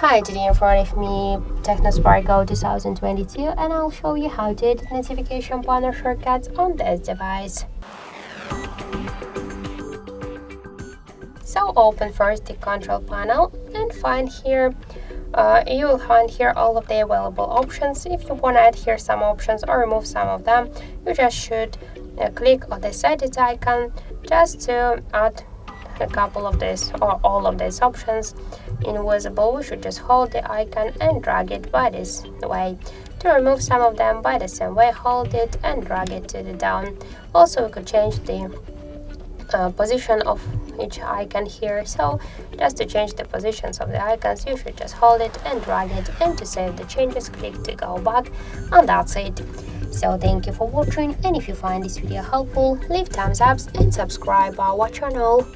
Hi, today in front of me Tecno Spark Go 2022, and I'll show you how to edit notification panel shortcuts on this device. So open first the control panel and find here you will find here all of the available options. If you want to add here some options or remove some of them, you just should click on this edit icon just to add a couple of these or all of these options. Invisible, we should just hold the icon and drag it by this way. To remove some of them by the same way, hold it and drag it to the down. Also, we could change the position of each icon here. So just to change the positions of the icons, you should just hold it and drag it, and to save the changes, click to go back, and that's it. So thank you for watching, and if you find this video helpful, leave thumbs up and subscribe our channel.